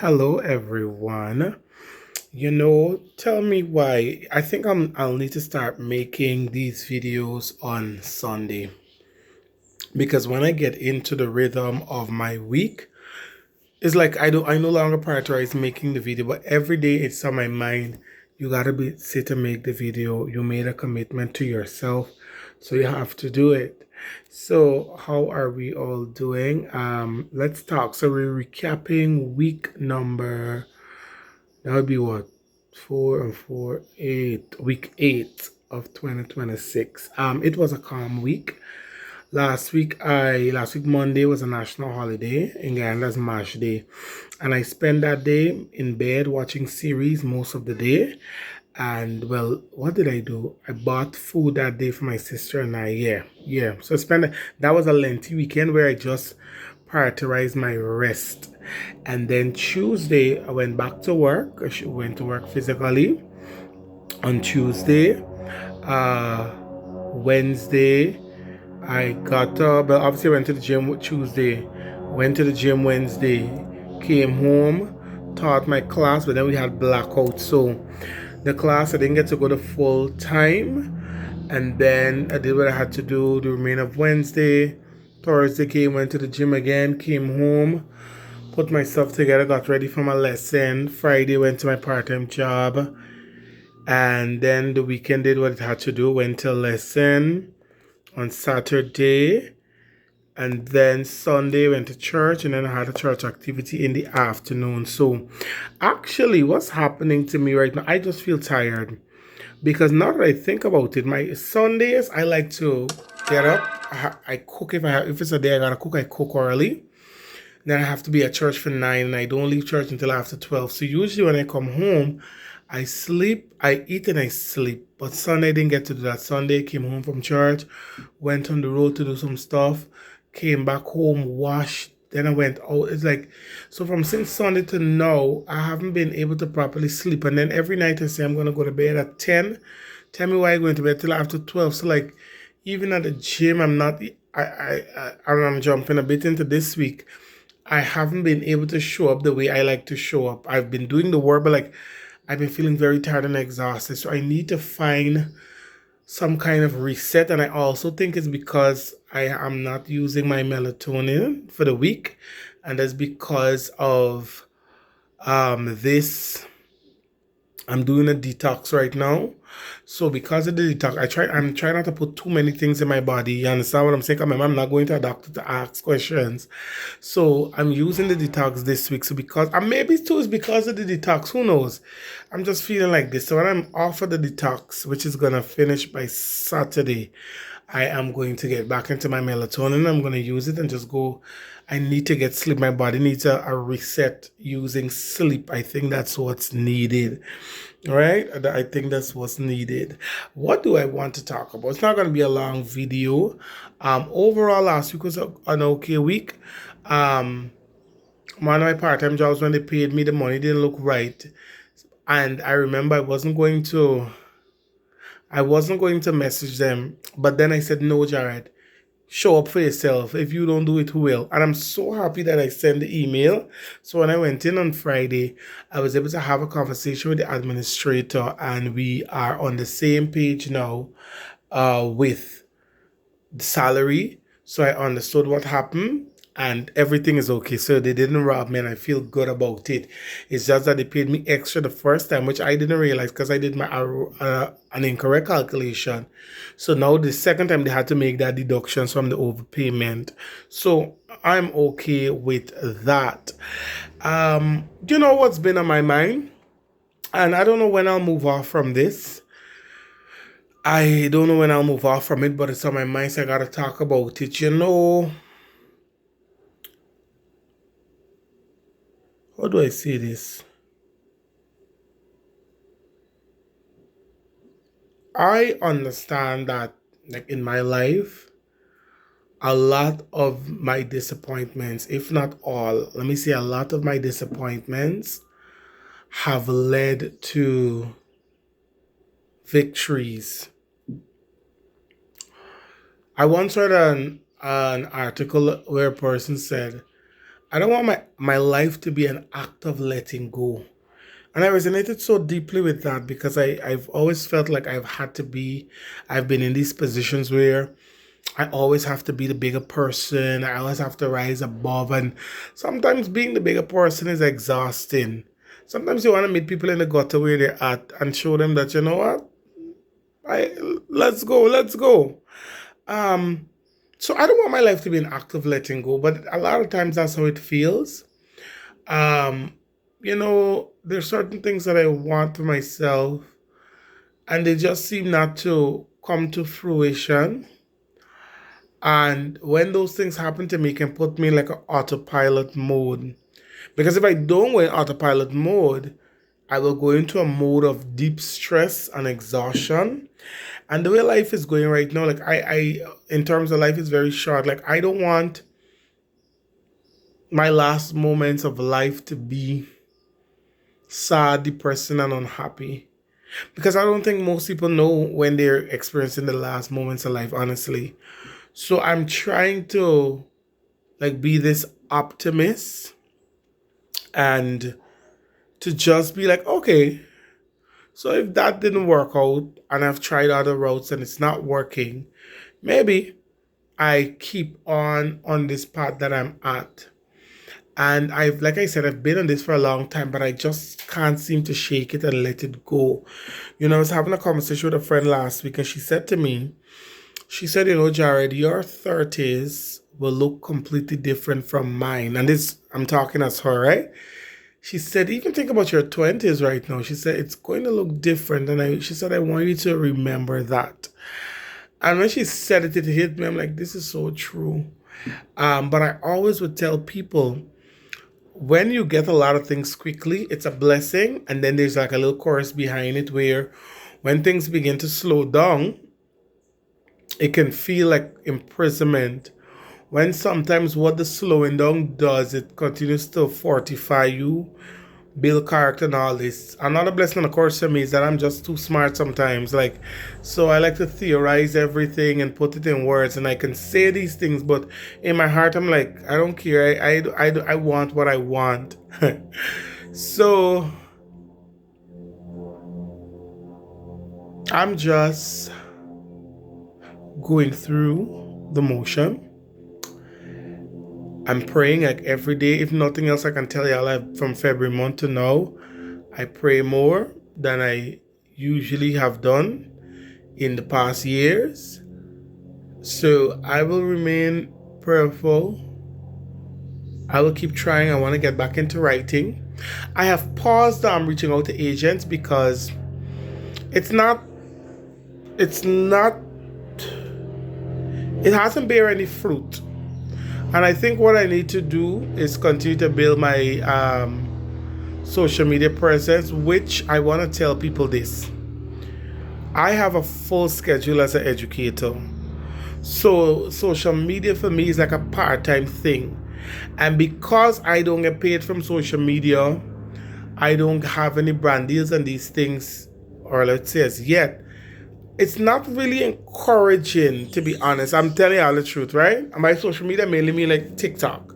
Hello everyone. Tell me why. I think I'll need to start making these videos on Sunday because when I get into the rhythm of my week, it's like I no longer prioritize making the video, but every day it's on my mind. You gotta be sit and make the video. You made a commitment to yourself, so you have to do it. So how are we all doing? Let's talk. So we're recapping week number. That would be what? 4 and 4, 8. Week 8 of 2026. It was a calm week. Last week Monday was a national holiday in Ghana's March Day. And I spent that day in bed watching series most of the day. And well, what did I do? I bought food that day for my sister and I. Yeah. So that was a lengthy weekend where I just prioritized my rest. And then Tuesday, I went back to work. Went to work physically on Tuesday. Wednesday, I got up. But obviously, I went to the gym Tuesday. Went to the gym Wednesday. Came home, taught my class, but then we had blackout. So the class I didn't get to go to full time. And then I did what I had to do the remainder of Wednesday. Thursday went to the gym again, came home, put myself together, got ready for my lesson. Friday went to my part-time job. And then the weekend did what it had to do, went to lesson on Saturday. And then Sunday went to church, and then I had a church activity in the afternoon. So actually what's happening to me right now, I just feel tired. Because now that I think about it, my Sundays I like to get up. I cook if it's a day I gotta cook, I cook early. Then I have to be at church for 9 and I don't leave church until after 12. So usually when I come home, I sleep, I eat and I sleep. But Sunday I didn't get to do that. Sunday came home from church, went on the road to do some stuff, came back home, washed, then I went out. It's like, so from since Sunday to now, I haven't been able to properly sleep. And then every night I say I'm gonna go to bed at 10. Tell me why I'm going to bed till after 12. So like even at the gym, I'm jumping a bit into this week. I haven't been able to show up the way I like to show up. I've been doing the work, but like I've been feeling very tired and exhausted. So I need to find some kind of reset. And I also think it's because I am not using my melatonin for the week. And that's because of this I'm doing a detox right now. So because of the detox, I'm trying not to put too many things in my body. You understand what I'm saying? I'm not going to a doctor to ask questions. So I'm using the detox this week. So because and maybe too is because of the detox. Who knows? I'm just feeling like this. So when I'm off of the detox, which is gonna finish by Saturday, I am going to get back into my melatonin. I'm going to use it and just go. I need to get sleep. My body needs a reset using sleep. I think that's what's needed. All right. I think that's what's needed. What do I want to talk about? It's not going to be a long video. Overall, last week was an okay week. Um, One of my part-time jobs, when they paid me the money, didn't look right. And I remember I wasn't going to message them, but then I said, no, Jared, show up for yourself. If you don't do it, who will? And I'm so happy that I sent the email. So when I went in on Friday, I was able to have a conversation with the administrator, and we are on the same page now with the salary. So I understood what happened and everything is okay. So they didn't rob me and I feel good about it. It's just that they paid me extra the first time, which I didn't realize because I did an incorrect calculation. So now the second time they had to make that deductions from the overpayment. So I'm okay with that. You know what's been on my mind? And I don't know when I'll move off from this. I don't know when I'll move off from it, but it's on my mind, so I gotta talk about it. How do I say this? I understand that, like in my life, a lot of my disappointments, if not all, let me say a lot of my disappointments have led to victories. I once read an article where a person said, I don't want my life to be an act of letting go. And I resonated so deeply with that because I've always felt like I've been in these positions where I always have to be the bigger person. I always have to rise above. And sometimes being the bigger person is exhausting. Sometimes you want to meet people in the gutter where they're at and show them that, you know what? I let's go, let's go. Um, so I don't want my life to be an act of letting go, but a lot of times that's how it feels. Um, there's certain things that I want for myself, and they just seem not to come to fruition. And when those things happen to me, it can put me in like an autopilot mode. Because if I don't go in autopilot mode, I will go into a mode of deep stress and exhaustion. And the way life is going right now, like in terms of life is very short. Like I don't want my last moments of life to be sad, depressing, and unhappy. Because I don't think most people know when they're experiencing the last moments of life, honestly. So I'm trying to like be this optimist and to just be like, okay, so if that didn't work out and I've tried other routes and it's not working, maybe I keep on this path that I'm at. And like I said, I've been on this for a long time, but I just can't seem to shake it and let it go. I was having a conversation with a friend last week and she said to me, she said, Jared, your 30s will look completely different from mine. And this, I'm talking as her, right? She said, even think about your 20s right now. She said, it's going to look different. And she said, I want you to remember that. And when she said it, it hit me. I'm like, this is so true. But I always would tell people, when you get a lot of things quickly, it's a blessing. And then there's like a little chorus behind it where when things begin to slow down, it can feel like imprisonment. When sometimes what the slowing down does, it continues to fortify you, build character and all this. Another blessing, of course, for me is that I'm just too smart sometimes. So I like to theorize everything and put it in words, and I can say these things, but in my heart, I'm like, I don't care. I want what I want. So I'm just going through the motion. I'm praying like every day. If nothing else, I can tell you, from February month to now, I pray more than I usually have done in the past years. So I will remain prayerful. I will keep trying. I want to get back into writing. I have paused reaching out to agents because it hasn't bear any fruit. And I think what I need to do is continue to build my social media presence, which I want to tell people this. I have a full schedule as an educator. So social media for me is like a part-time thing. And because I don't get paid from social media, I don't have any brand deals and these things, or let's say as yet, it's not really encouraging, to be honest. I'm telling you all the truth, right? And my social media mainly mean like TikTok.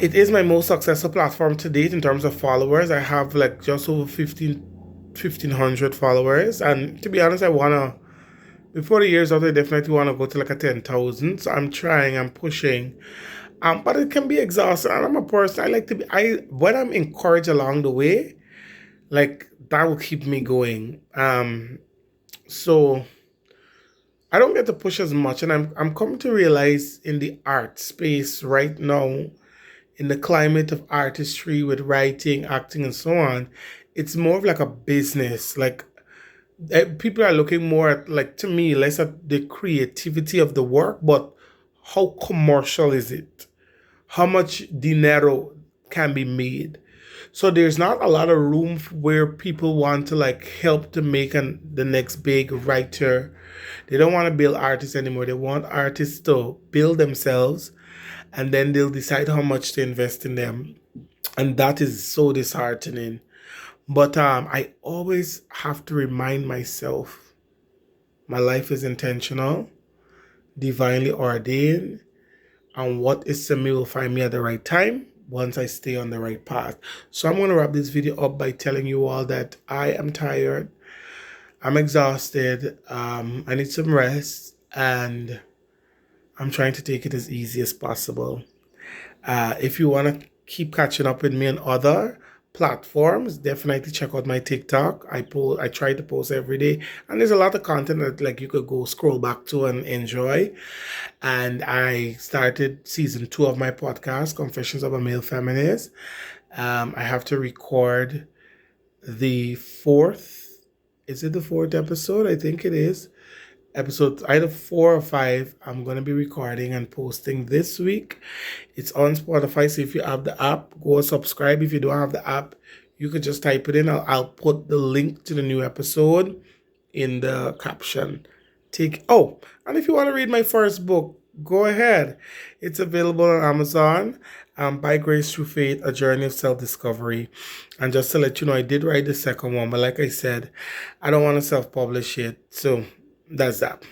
It is my most successful platform to date in terms of followers. I have like just over 1,500 followers. And to be honest, before the year's out, I definitely want to go to like a 10,000. So I'm trying, I'm pushing. But it can be exhausting. And I'm a person, I like to be, when I'm encouraged along the way, like that will keep me going. So I don't get to push as much, and I'm coming to realize in the art space right now, in the climate of artistry with writing, acting, and so on, it's more of like a business. Like people are looking more at, like, to me, less at the creativity of the work, but how commercial is it? How much dinero can be made? So there's not a lot of room where people want to like help to make the next big writer. They don't want to build artists anymore. They want artists to build themselves, and then they'll decide how much to invest in them. And that is so disheartening. But I always have to remind myself, my life is intentional, divinely ordained. and what is to me will find me at the right time once I stay on the right path. So I'm going to wrap this video up by telling you all that I am tired. I'm exhausted. I need some rest, and I'm trying to take it as easy as possible. If you want to keep catching up with me on other platforms, definitely check out my TikTok. I try to post every day, and there's a lot of content that like you could go scroll back to and enjoy. And I started season 2 of my podcast, Confessions of a Male Feminist. I have to record the fourth. Is it the fourth episode? I think it is. Episodes either 4 or 5 I'm going to be recording and posting this week. It's on Spotify, so if you have the app, go subscribe. If you don't have the app, you could just type it in. I'll put the link to the new episode in the caption. And if you want to read my first book, go ahead. It's available on Amazon. By Grace Through Faith, A Journey of Self-Discovery. And just to let you know, I did write the second one, but like I said, I don't want to self-publish it. So that's that.